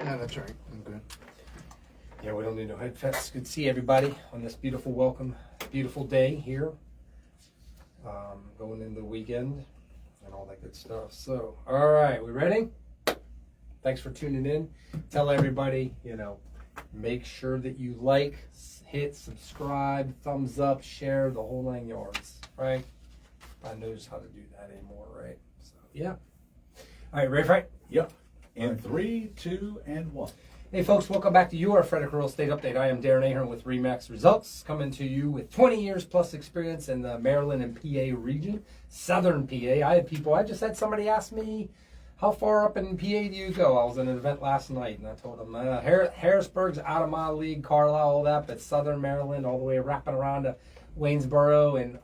Yeah, that's right. I'm good. Yeah, we don't need no headsets. Good to see everybody on this beautiful day here. Going into the weekend and all that good stuff. So, all right, we ready? Thanks for tuning in. Tell everybody, make sure that you like, hit subscribe, thumbs up, share, the whole 9 yards, right? I knows how to do that anymore, right? So, yeah. All right, ready, Frank? Yep. In 3, 2, and 1. Hey folks, welcome back to your Frederick Real Estate Update. I am Darren Ahern with RE/MAX Results, coming to you with 20 years plus experience in the Maryland and PA region, Southern PA. I just had somebody ask me, how far up in PA do you go? I was at an event last night, and I told them, Harrisburg's out of my league, Carlisle, all that, but Southern Maryland, all the way wrapping around to Waynesboro, and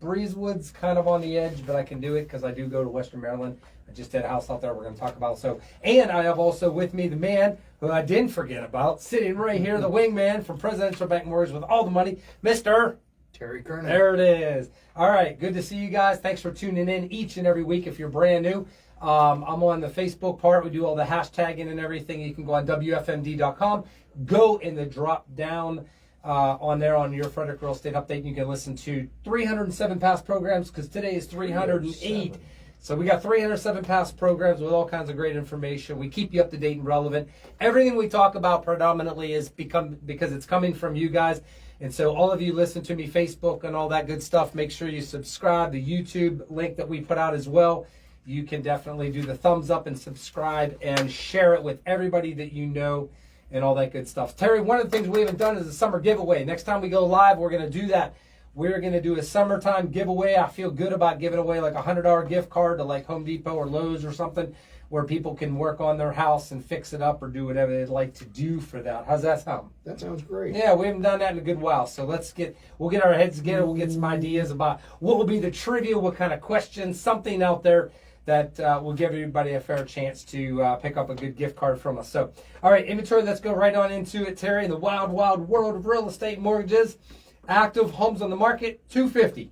Breezewood's kind of on the edge, but I can do it because I do go to Western Maryland. I just had a house out there we're going to talk about. So, and I have also with me the man who I didn't forget about, sitting right here, the wingman from Presidential Bank Mortgage with all the money, Mr. Terry Kernan. There it is. All right, good to see you guys. Thanks for tuning in each and every week if you're brand new. I'm on the Facebook part. We do all the hashtagging and everything. You can go on WFMD.com. Go in the drop down on there on your Frederick Real Estate Update. And you can listen to 307 past programs because today is 308. So we got 307 past programs with all kinds of great information. We keep you up to date and relevant. Everything we talk about predominantly is because it's coming from you guys. And so all of you listen to me, Facebook and all that good stuff. Make sure you subscribe. The YouTube link that we put out as well. You can definitely do the thumbs up and subscribe and share it with everybody that you know and all that good stuff. Terry, one of the things we haven't done is a summer giveaway. Next time we go live, we're going to do that. We're going to do a summertime giveaway. I feel good about giving away like a $100 gift card to like Home Depot or Lowe's or something where people can work on their house and fix it up or do whatever they'd like to do for that. How's that sound? That sounds great. Yeah, we haven't done that in a good while. So we'll get our heads together. We'll get some ideas about what will be the trivia, what kind of questions, something out there that will give everybody a fair chance to pick up a good gift card from us. So, all right, inventory, let's go right on into it, Terry. In the wild, wild world of real estate mortgages. Active homes on the market, 250.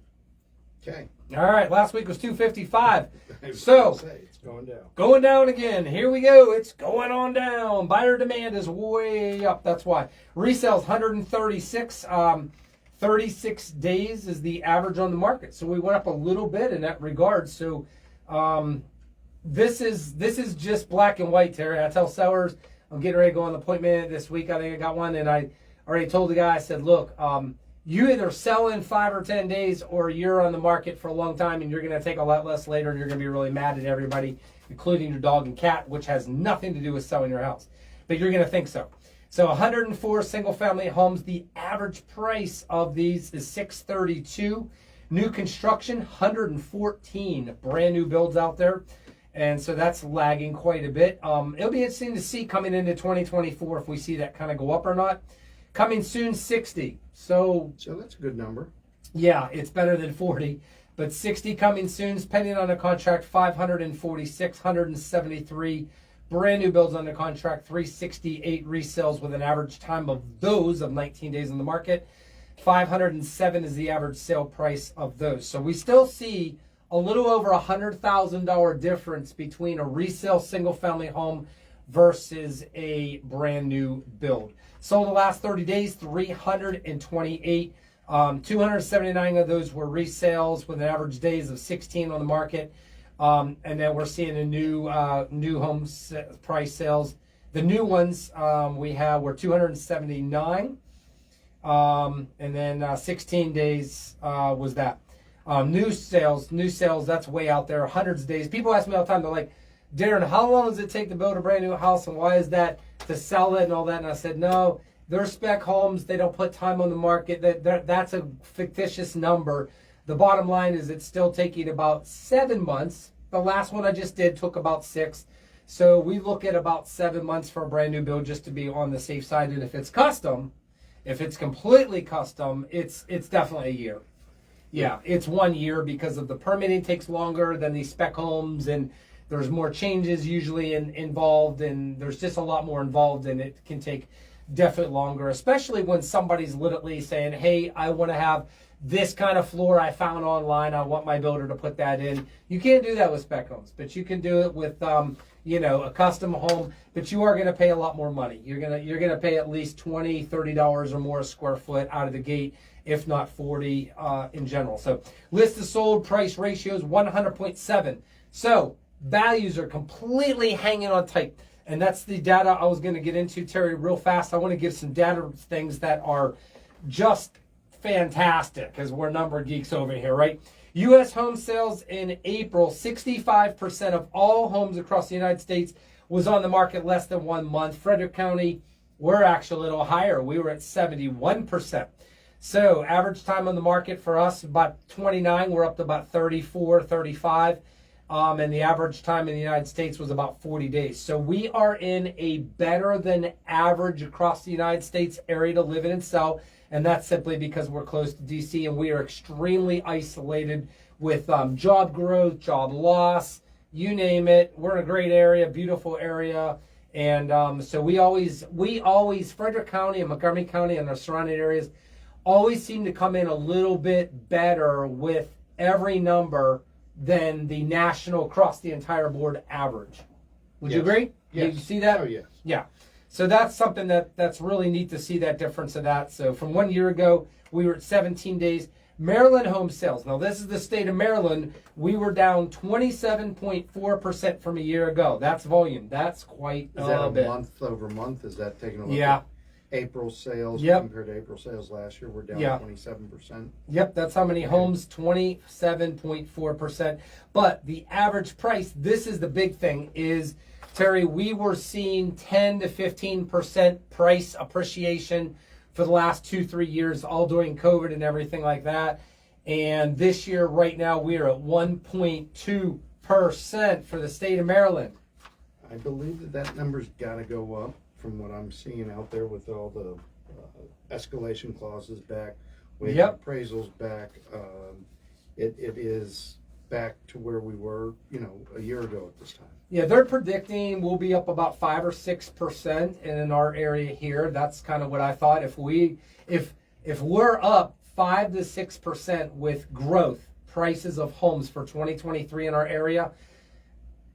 Okay. All right, last week was 255. So, it's going down. Going down again. Here we go. It's going on down. Buyer demand is way up. That's why. Resales, 136. 36 days is the average on the market. So we went up a little bit in that regard. So this is just black and white, Terry. I tell sellers, I'm getting ready to go on an appointment this week. I think I got one, and I already told the guy, I said, look, you either sell in 5 or 10 days or you're on the market for a long time and you're going to take a lot less later and you're going to be really mad at everybody, including your dog and cat, which has nothing to do with selling your house. But you're going to think so. So 104 single-family homes. The average price of these is $632. New construction, 114 brand new builds out there. And so that's lagging quite a bit. It'll be interesting to see coming into 2024 if we see that kind of go up or not. Coming soon, 60. So that's a good number. Yeah, it's better than 40. But 60 coming soon, pending on a contract, 546, 173 brand new builds under contract, 368 resales with an average time of those of 19 days on the market. 507 is the average sale price of those. So we still see a little over $100,000 difference between a resale single-family home versus a brand new build. Sold the last 30 days, 328. 279 of those were resales with an average days of 16 on the market. And then we're seeing a new home price sales. The new ones were 279. And then 16 days was that. New sales, that's way out there, hundreds of days. People ask me all the time, they're like, Darren, how long does it take to build a brand new house and why is that to sell it and all that? And I said, no, they're spec homes. They don't put time on the market. That's a fictitious number. The bottom line is it's still taking about 7 months. The last one I just did took about 6. So we look at about 7 months for a brand new build just to be on the safe side. And if it's custom, if it's completely custom, it's definitely a year. Yeah, it's 1 year because of the permitting takes longer than these spec homes and There's more changes usually involved, and there's just a lot more involved, and it can take definitely longer, especially when somebody's literally saying, hey, I want to have this kind of floor I found online. I want my builder to put that in. You can't do that with spec homes, but you can do it with, a custom home, but you are going to pay a lot more money. You're going to pay at least $20, $30 or more a square foot out of the gate, if not 40 in general. So list to sold price ratios 100.7. So values are completely hanging on tight. And that's the data I was going to get into, Terry, real fast. I want to give some data things that are just fantastic because we're number geeks over here, right? U.S. home sales in April, 65% of all homes across the United States was on the market less than 1 month. Frederick County, we're actually a little higher. We were at 71%. So average time on the market for us, about 29. We're up to about 34, 35. And the average time in the United States was about 40 days. So we are in a better than average across the United States area to live in and sell. And that's simply because we're close to DC and we are extremely isolated with job growth, job loss, you name it. We're in a great area, beautiful area. And so we always, Frederick County and Montgomery County and the surrounding areas always seem to come in a little bit better with every number than the national across the entire board average. Would you agree? Yes. You see that? Oh, yes. Yeah. So that's something that's really neat to see that difference of that. So from 1 year ago, we were at 17 days. Maryland home sales. Now this is the state of Maryland. We were down 27.4% from a year ago. That's volume. That's quite Is that a bit. month over month? Is that taking a look Yeah. at April sales Yep. compared to April sales last year? We're down Yeah. 27%. Yep, that's how many homes, 27.4%. But the average price, this is the big thing, is, Terry, we were seeing 10 to 15% price appreciation for the last 2-3 years, all during COVID and everything like that. And this year, right now, we are at 1.2% for the state of Maryland. I believe that number's got to go up from what I'm seeing out there with all the escalation clauses back, with Yep. appraisals back. It is back to where we were, a year ago at this time. Yeah, they're predicting we'll be up about 5 or 6% in our area here. That's kind of what I thought. If we're up 5 to 6% with growth prices of homes for 2023 in our area,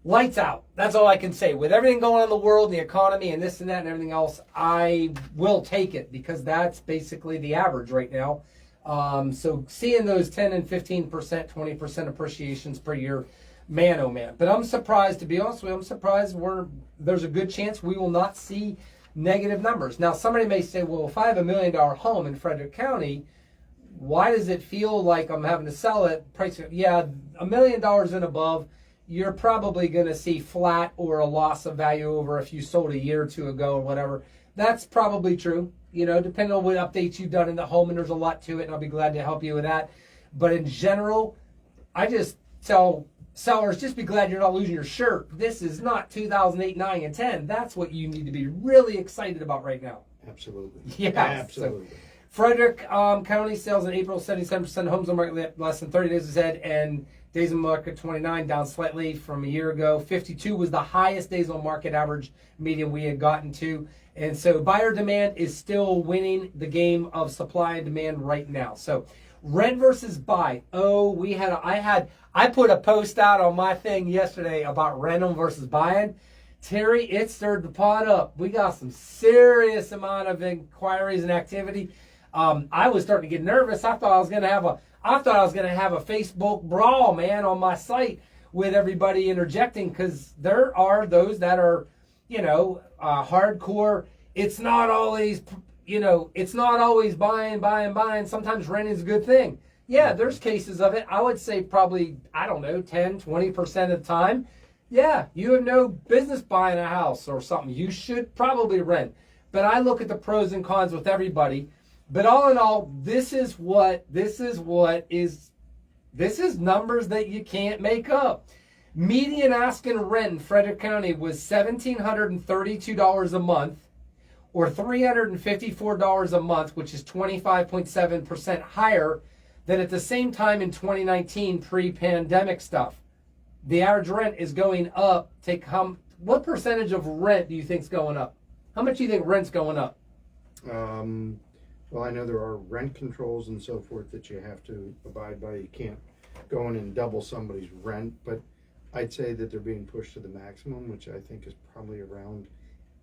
lights out. That's all I can say. With everything going on in the world, the economy, and this and that and everything else, I will take it because that's basically the average right now. So seeing those 10 and 15%, 20% appreciations per year, man, oh man. But I'm surprised, to be honest with you, I'm surprised there's a good chance we will not see negative numbers. Now, somebody may say, well, if I have $1 million home in Frederick County, why does it feel like I'm having to sell it? Yeah, $1 million and above, you're probably going to see flat or a loss of value over if you sold a year or two ago or whatever. That's probably true, depending on what updates you've done in the home, and there's a lot to it, and I'll be glad to help you with that. But in general, I just tell sellers, just be glad you're not losing your shirt. This is not 2008, 9, and 10. That's what you need to be really excited about right now. Absolutely. Yeah, Absolutely. So Frederick County sales in April, 77% homes on market less than 30 days ahead, and days on market 29, down slightly from a year ago. 52 was the highest days on market average median we had gotten to. And so buyer demand is still winning the game of supply and demand right now. So rent versus buy. Oh, I put a post out on my thing yesterday about rental versus buying. Terry, it stirred the pot up. We got some serious amount of inquiries and activity. I was starting to get nervous. I thought I was going to have a Facebook brawl, man, on my site with everybody interjecting, because there are those that are, hardcore. It's not always, buying. Sometimes rent is a good thing. Yeah, there's cases of it. I would say probably, 10, 20% of the time. Yeah, you have no business buying a house or something. You should probably rent. But I look at the pros and cons with everybody. But all in all, this is numbers that you can't make up. Median asking rent in Frederick County was $1,732 a month, or $354 a month, which is 25.7% higher than at the same time in 2019 pre-pandemic stuff. The average rent is going up. What percentage of rent do you think is going up? How much do you think rent's going up? Well, I know there are rent controls and so forth that you have to abide by. You can't go in and double somebody's rent, but I'd say that they're being pushed to the maximum, which I think is probably around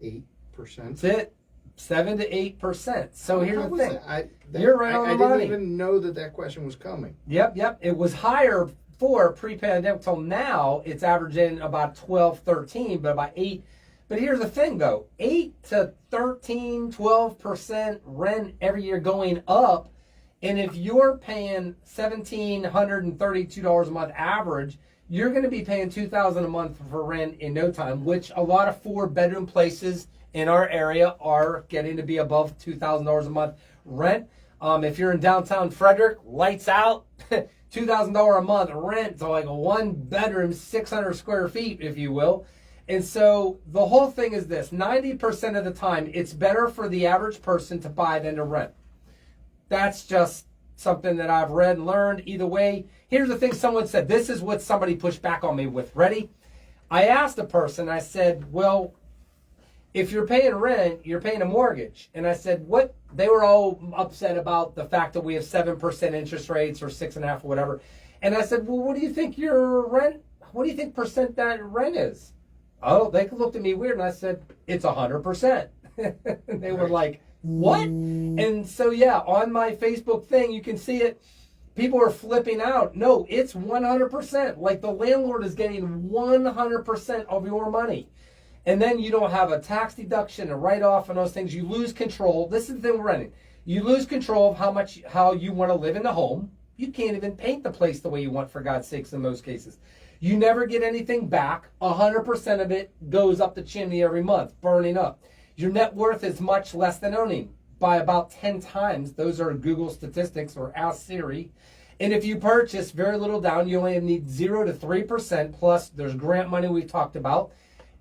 8%. That's it. 7 to 8%. So here's the thing. You're right on the I money. didn't even know that question was coming. Yep. It was higher for pre-pandemic till now. It's averaging about 12, 13, but about 8. But here's the thing, though. 8 to 13, 12% rent every year going up. And if you're paying $1,732 a month average, you're going to be paying $2,000 a month for rent in no time, which a lot of 4-bedroom places in our area are getting to be above $2,000 a month rent. If you're in downtown Frederick, lights out, $2,000 a month rent to like a 1-bedroom, 600 square feet, if you will. And so the whole thing is this: 90% of the time, it's better for the average person to buy than to rent. That's just something that I've read and learned. Either way, here's the thing someone said. This is what somebody pushed back on me with. Ready? I asked a person, I said, well, if you're paying rent, you're paying a mortgage. And I said, what? They were all upset about the fact that we have 7% interest rates or 6.5% or whatever. And I said, well, what do you think your rent, what do you think percent that rent is? Oh, they looked at me weird, and I said, it's 100%. They were like, what? And so, yeah, on my Facebook thing, you can see it. People are flipping out. No, it's 100%. Like the landlord is getting 100% of your money. And then you don't have a tax deduction, a write-off, and those things. You lose control. This is the thing we're renting. You lose control of how you want to live in the home. You can't even paint the place the way you want, for God's sakes, in most cases. You never get anything back. 100% of it goes up the chimney every month, burning up. Your net worth is much less than owning, by about 10 times. Those are Google statistics, or Ask Siri. And if you purchase very little down, you only need 0 to 3%, plus there's grant money we've talked about.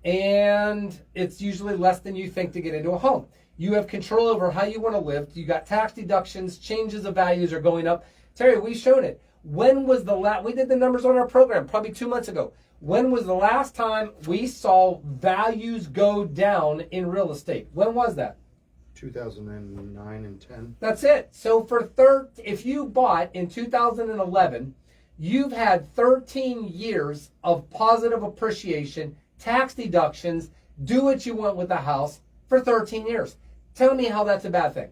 And it's usually less than you think to get into a home. You have control over how you want to live. You got tax deductions, changes of values are going up. Terry, we've shown it. When was the last, we did the numbers on our program probably 2 months ago. When was the last time we saw values go down in real estate? When was that? 2009 and 10. That's it. So if you bought in 2011, you've had 13 years of positive appreciation, tax deductions, do what you want with the house for 13 years. Tell me how that's a bad thing.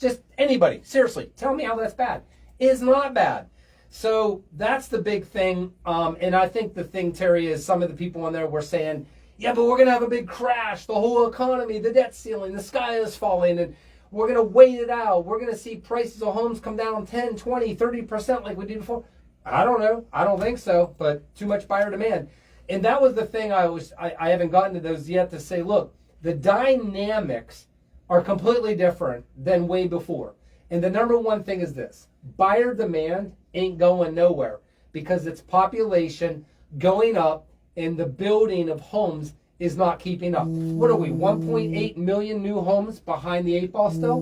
Just anybody, seriously, tell me how that's bad. It's not bad. So that's the big thing. And I think the thing, Terry, is some of the people on there were saying, yeah, but we're going to have a big crash. The whole economy, the debt ceiling, the sky is falling, and we're going to wait it out. We're going to see prices of homes come down 10, 20, 30% like we did before. I don't know. I don't think so, but too much buyer demand. And that was the thing I haven't gotten to those yet to say, look, the dynamics are completely different than way before. And the number one thing is this: buyer demand ain't going nowhere because its population going up and the building of homes is not keeping up. What are we, 1.8 million new homes behind the 8 ball still?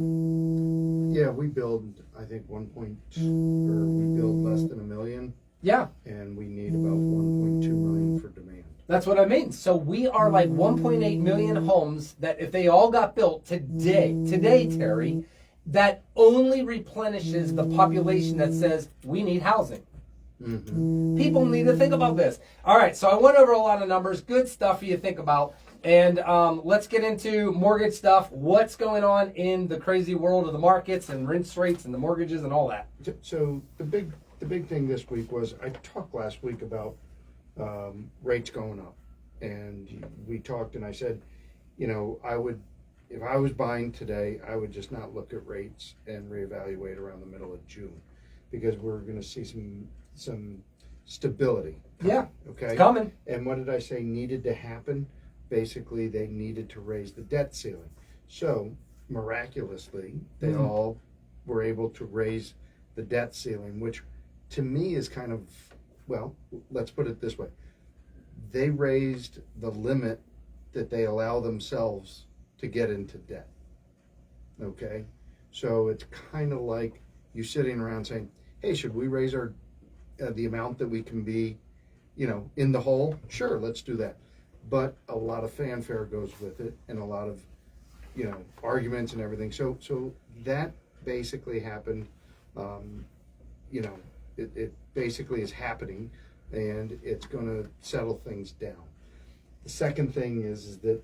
Yeah, we build, I think, we build less than 1 million. Yeah. And we need about 1.2 million for demand. That's what I mean. So we are like 1.8 million homes that if they all got built today, Terry, that only replenishes the population that says we need housing. Mm-hmm. People need to think about this. All right, so I went over a lot of numbers. Good stuff for you to think about. And let's get into mortgage stuff. What's going on in the crazy world of the markets and rent rates and the mortgages and all that? So the big thing this week was, I talked last week about rates going up. And we talked, and I said, you know, if I was buying today, I would just not look at rates and reevaluate around the middle of June, because we're going to see some stability. Yeah, okay, it's coming. And what did I say needed to happen? Basically, they needed to raise the debt ceiling. So miraculously, they all were able to raise the debt ceiling, which to me is kind of, well, let's put it this way. They raised the limit that they allow themselves to get into debt. Okay? So it's kind of like you sitting around saying, hey, should we raise our the amount that we can be in the hole, sure, let's do that. But a lot of fanfare goes with it, and a lot of, arguments and everything. So that basically happened. It basically is happening, and it's going to settle things down. The second thing is that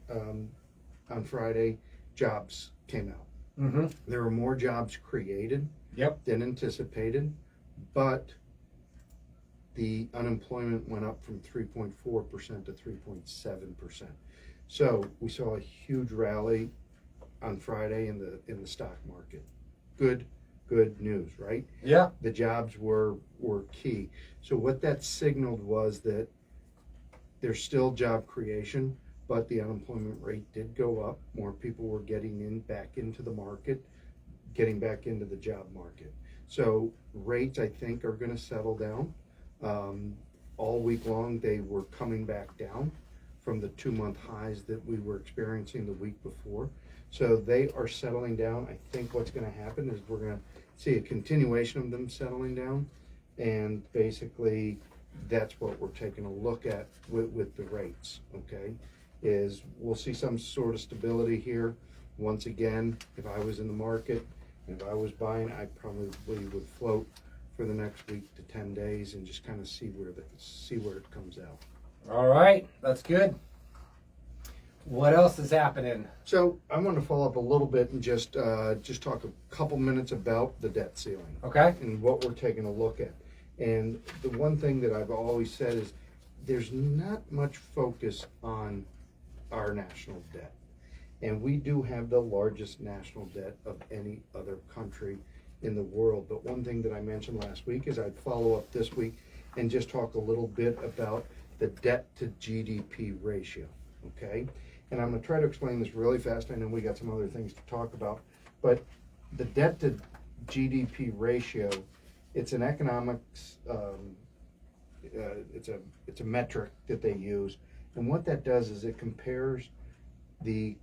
on Friday, jobs came out. Mm-hmm. There were more jobs created than anticipated, but the unemployment went up from 3.4% to 3.7%. So we saw a huge rally on Friday in the stock market. Good news, right? Yeah. The jobs were key. So what that signaled was that there's still job creation, but the unemployment rate did go up. More people were getting back into the market, getting back into the job market. So rates, I think, are going to settle down. All week long, they were coming back down from the 2-month highs that we were experiencing the week before. So they are settling down. I think what's going to happen is we're going to see a continuation of them settling down, and basically that's what we're taking a look at with the rates, okay? Is we'll see some sort of stability here. Once again, if I was in the market, if I was buying, I probably would float for the next week to 10 days and just kind of see where it comes out. All right, that's good. What else is happening? So I want to follow up a little bit and just talk a couple minutes about the debt ceiling. Okay. And what we're taking a look at. And the one thing that I've always said is there's not much focus on our national debt. And we do have the largest national debt of any other country in the world. But one thing that I mentioned last week is I'd follow up this week and just talk a little bit about the debt to GDP ratio, okay? And I'm going to try to explain this really fast. I know we got some other things to talk about, but the debt to GDP ratio, it's an economics, it's a metric that they use, and what that does is it compares the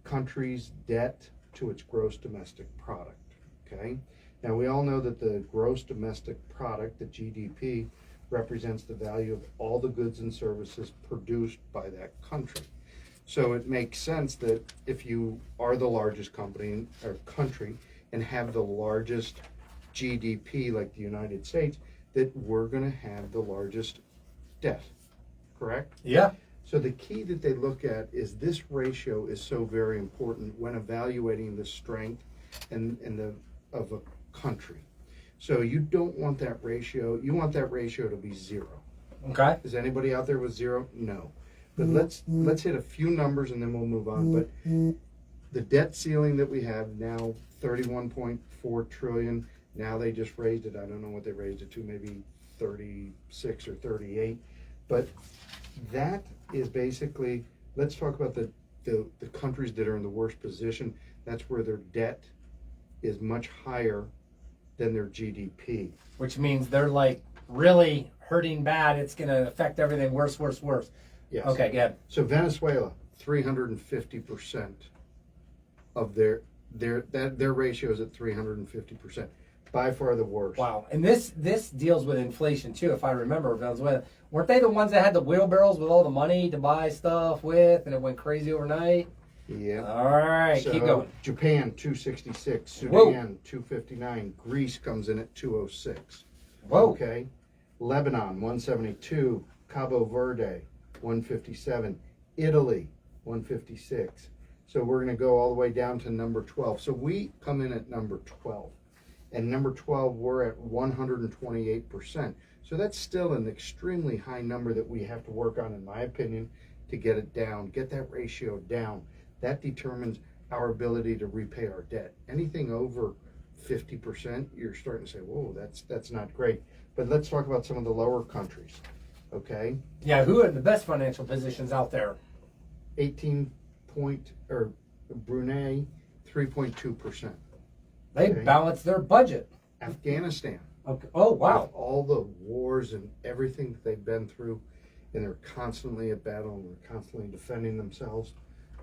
country's debt to its gross domestic product. Okay. Now we all know that the gross domestic product, the GDP, represents the value of all the goods and services produced by that country. So it makes sense that if you are the largest company or country and have the largest GDP like the United States, that we're going to have the largest debt, correct? Yeah. So the key that they look at is this ratio is so very important when evaluating the strength of a country. So you don't want that ratio, you want that ratio to be 0. Okay. Is anybody out there with 0? No. But let's hit a few numbers and then we'll move on. But the debt ceiling that we have now, 31.4 trillion. Now they just raised it. I don't know what they raised it to, maybe 36 or 38. But that is basically, let's talk about the countries that are in the worst position. That's where their debt is much higher than their GDP. Which means they're like really hurting bad. It's going to affect everything worse. Yes. Okay, good. So Venezuela, 350% of their ratio is at 350%. By far the worst. Wow. And this deals with inflation too, if I remember. Venezuela, weren't they the ones that had the wheelbarrows with all the money to buy stuff with, and it went crazy overnight? Yeah. All right, So, keep going. Japan, 266. Sudan, Whoa. 259. Greece comes in at 206. Whoa. Okay. Lebanon, 172. Cabo Verde, 157. Italy, 156. So we're going to go all the way down to number 12. So we come in at number 12. And number 12, we're at 128%. So that's still an extremely high number that we have to work on, in my opinion, to get it down, get that ratio down. That determines our ability to repay our debt. Anything over 50%, you're starting to say, whoa, that's not great. But let's talk about some of the lower countries, okay? Yeah, who are the best financial positions out there? Brunei, 3.2%. They Okay. balance their budget. Afghanistan. Okay. Oh, wow. With all the wars and everything that they've been through, and they're constantly at battle and they're constantly defending themselves,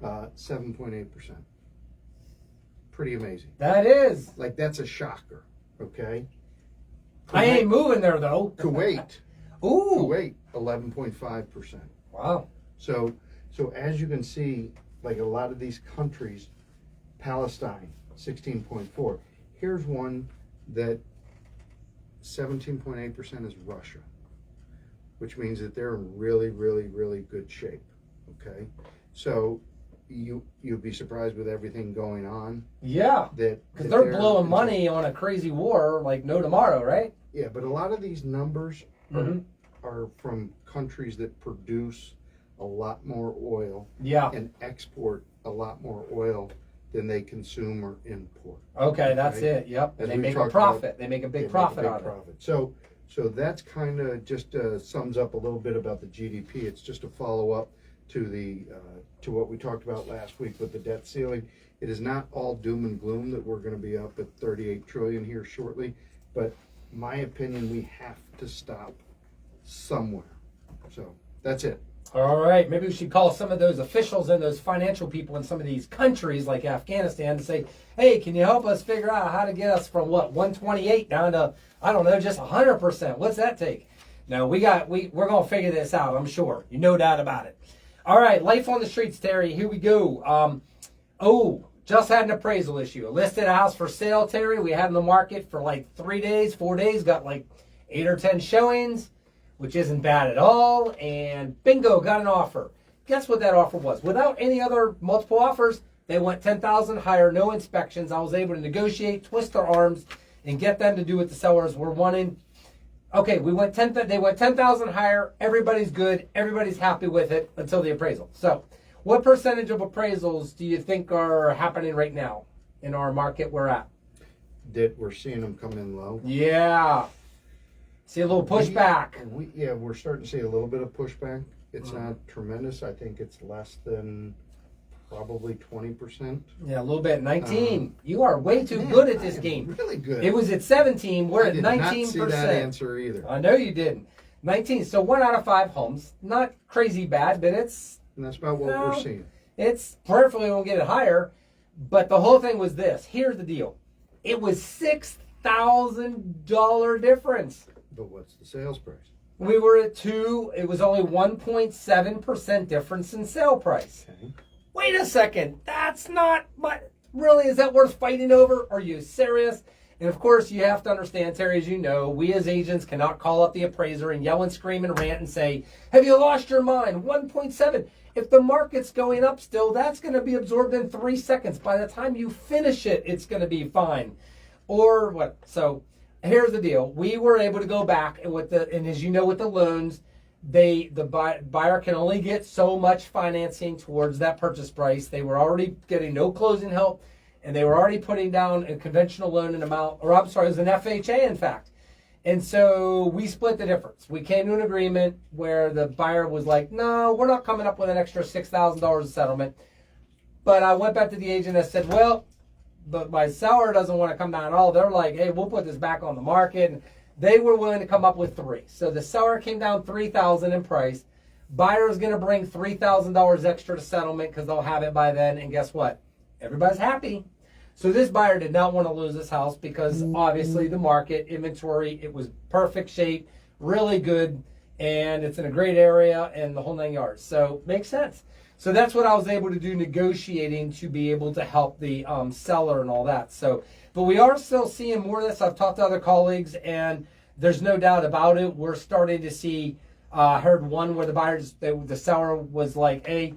7.8%. Pretty amazing. That is. Like, that's a shocker, okay? I ain't moving there, though. Kuwait, Ooh. Kuwait, 11.5%. Wow. So as you can see, like a lot of these countries, Palestine, 16.4. Here's one that 17.8% is Russia, which means that they're in really, really, really good shape. Okay, so you'd be surprised with everything going on. Yeah. That Because they're blowing money on a crazy war like no tomorrow, right? Yeah, but a lot of these numbers Mm-hmm. are from countries that produce a lot more oil Yeah. and export a lot more oil than they consume or import. Okay, that's Okay. it. Yep. As And they we make a talked profit. about, They make a They big make profit a big on it. profit. So that's kind of just sums up a little bit about the GDP. It's just a follow up to the to what we talked about last week with the debt ceiling. It is not all doom and gloom that we're going to be up at 38 trillion here shortly, but my opinion, we have to stop somewhere. So that's it. All right, maybe we should call some of those officials and those financial people in some of these countries like Afghanistan to say, hey, can you help us figure out how to get us from 128 down to, I don't know, just 100%? What's that take? No, we're going to figure this out, I'm sure. You no doubt about it. All right, life on the streets, Terry. Here we go. Just had an appraisal issue. I listed a house for sale, Terry. We had in the market for like 3 days, 4 days, got like 8 or 10 showings, which isn't bad at all, and bingo, got an offer. Guess what that offer was? Without any other multiple offers, they went 10,000 higher, no inspections. I was able to negotiate, twist their arms, and get them to do what the sellers were wanting. Okay, they went 10,000 higher, everybody's good, everybody's happy with it until the appraisal. So, what percentage of appraisals do you think are happening right now in our market we're at? That we're seeing them come in low. Yeah. See a little pushback. We're starting to see a little bit of pushback. It's not tremendous. I think it's less than probably 20%. Yeah, a little bit. 19. You are way too good at this game. Really good. It was at 17. We're I at did 19%. not see that answer either. I know you didn't. 19. So 1 out of 5 homes. Not crazy bad, but it's And that's about what we're seeing. It's prayerfully won't get it higher. But the whole thing was this. Here's the deal. It was $6,000 difference. But what's the sales price? We were at 2. It was only 1.7% difference in sale price. Okay. Wait a second. That's not but really, is that worth fighting over? Are you serious? And of course, you have to understand, Terry, as you know, we as agents cannot call up the appraiser and yell and scream and rant and say, have you lost your mind? 1.7. If the market's going up still, that's going to be absorbed in 3 seconds. By the time you finish it, it's going to be fine. Or what? So here's the deal. We were able to go back and as you know, with the loans, the buyer can only get so much financing towards that purchase price. They were already getting no closing help, and they were already putting down a conventional loan in amount, or I'm sorry, it was an FHA, in fact. And so we split the difference. We came to an agreement where the buyer was like, no, we're not coming up with an extra $6,000 of settlement. But I went back to the agent and said, well, but my seller doesn't want to come down at all. They're like, hey, we'll put this back on the market. And they were willing to come up with 3. So the seller came down $3,000 in price. Buyer's going to bring $3,000 extra to settlement because they'll have it by then. And guess what? Everybody's happy. So this buyer did not want to lose this house because obviously the market, inventory, it was perfect shape, really good, and it's in a great area and the whole 9 yards. So makes sense. So that's what I was able to do, negotiating to be able to help the seller and all that. So, but we are still seeing more of this. I've talked to other colleagues, and there's no doubt about it. We're starting to see. I heard one where the seller was like, "Hey,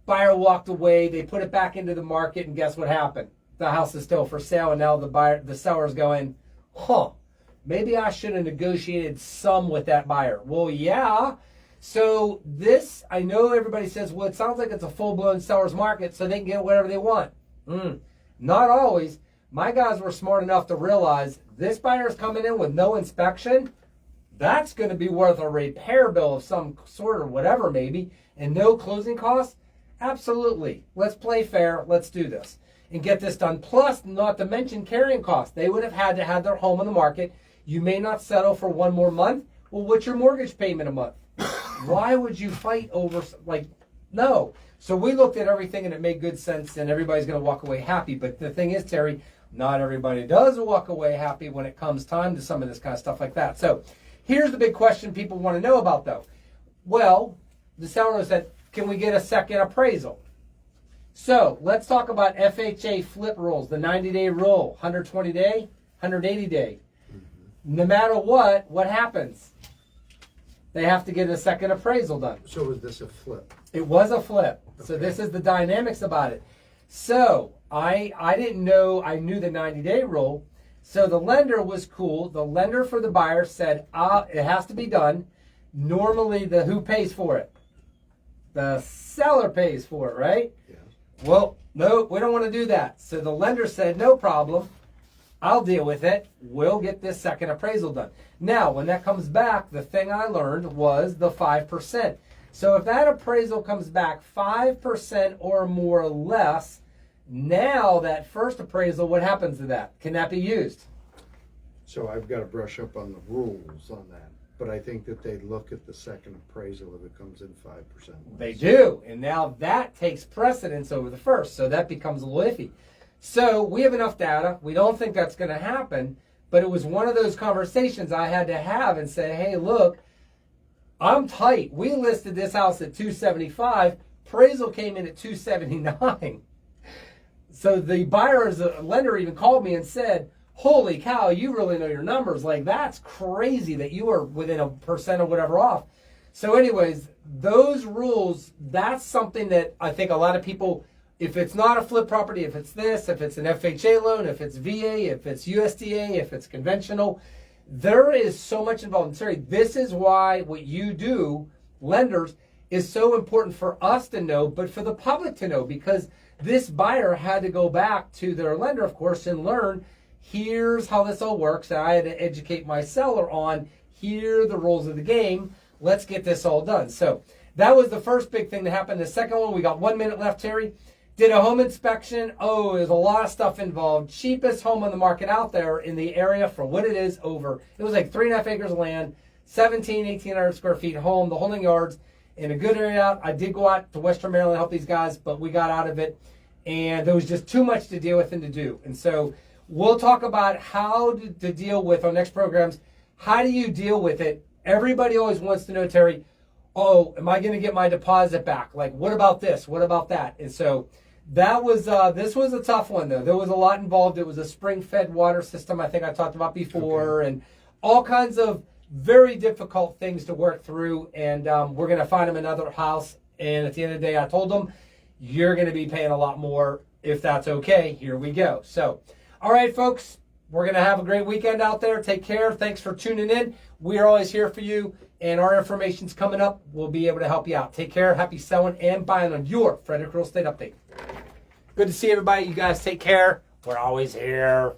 buyer walked away. They put it back into the market, and guess what happened? The house is still for sale, and now the seller's going, huh? Maybe I should have negotiated some with that buyer." Well, yeah. So this, I know everybody says, well, it sounds like it's a full-blown seller's market, so they can get whatever they want. Not always. My guys were smart enough to realize this buyer's coming in with no inspection. That's going to be worth a repair bill of some sort or whatever maybe, and no closing costs. Absolutely. Let's play fair. Let's do this and get this done. Plus, not to mention carrying costs. They would have had to have their home on the market. You may not settle for 1 more month. Well, what's your mortgage payment a month? Why would you fight over, no. So we looked at everything and it made good sense and everybody's going to walk away happy. But the thing is, Terry, not everybody does walk away happy when it comes time to some of this kind of stuff like that. So Here's the big question people want to know about, though. Well, the seller said, can we get a second appraisal? So let's talk about FHA flip rules, the 90-day rule, 120-day, 180-day. No matter what happens? They have to get a second appraisal done. So was this a flip? It was a flip. So Okay. this is the dynamics about it. So I didn't know, I knew the 90-day rule. So the lender was cool. The lender for the buyer said, it has to be done. Normally, who pays for it? The seller pays for it, right? Yeah. Well, no, we don't want to do that. So the lender said, no problem. I'll deal with it. We'll get this second appraisal done. Now, when that comes back, the thing I learned was the 5%. So if that appraisal comes back 5% or more or less, now that first appraisal, what happens to that? Can that be used? So I've got to brush up on the rules on that. But I think that they look at the second appraisal if it comes in 5% less. They do. And now that takes precedence over the first. So that becomes a little iffy. So we have enough data. We don't think that's going to happen. But it was one of those conversations I had to have and say, hey, look, I'm tight. We listed this house at 275. Appraisal came in at 279. So the buyer's lender even called me and said, holy cow, you really know your numbers. Like, that's crazy that you are within 1% or whatever off. So anyways, those rules, that's something that I think a lot of people, if it's not a flip property, if it's this, if it's an FHA loan, if it's VA, if it's USDA, if it's conventional, there is so much involved. Sorry, this is why what you do, lenders, is so important for us to know, but for the public to know, because this buyer had to go back to their lender, of course, and learn, here's how this all works. And I had to educate my seller on, here are the rules of the game. Let's get this all done. So that was the first big thing that happened. The second one, we got 1 minute left, Terry. Did a home inspection. Oh, there's a lot of stuff involved. Cheapest home on the market out there in the area for what it is over. It was like 3.5 acres of land, 1,800 square feet home, the holding yards in a good area. I did go out to Western Maryland and help these guys, but we got out of it. And there was just too much to deal with and to do. And so we'll talk about how to deal with our next programs. How do you deal with it? Everybody always wants to know, Terry, oh, am I going to get my deposit back? Like, what about this? What about that? And so that was, this was a tough one, though. There was a lot involved. It was a spring-fed water system, I think I talked about before, and all kinds of very difficult things to work through. And we're going to find them another house. And at the end of the day, I told them, you're going to be paying a lot more. If that's okay, here we go. So, all right, folks, we're going to have a great weekend out there. Take care. Thanks for tuning in. We are always here for you, and our information's coming up. We'll be able to help you out. Take care. Happy selling and buying on your Frederick Real Estate Update. Good to see everybody. You guys take care. We're always here.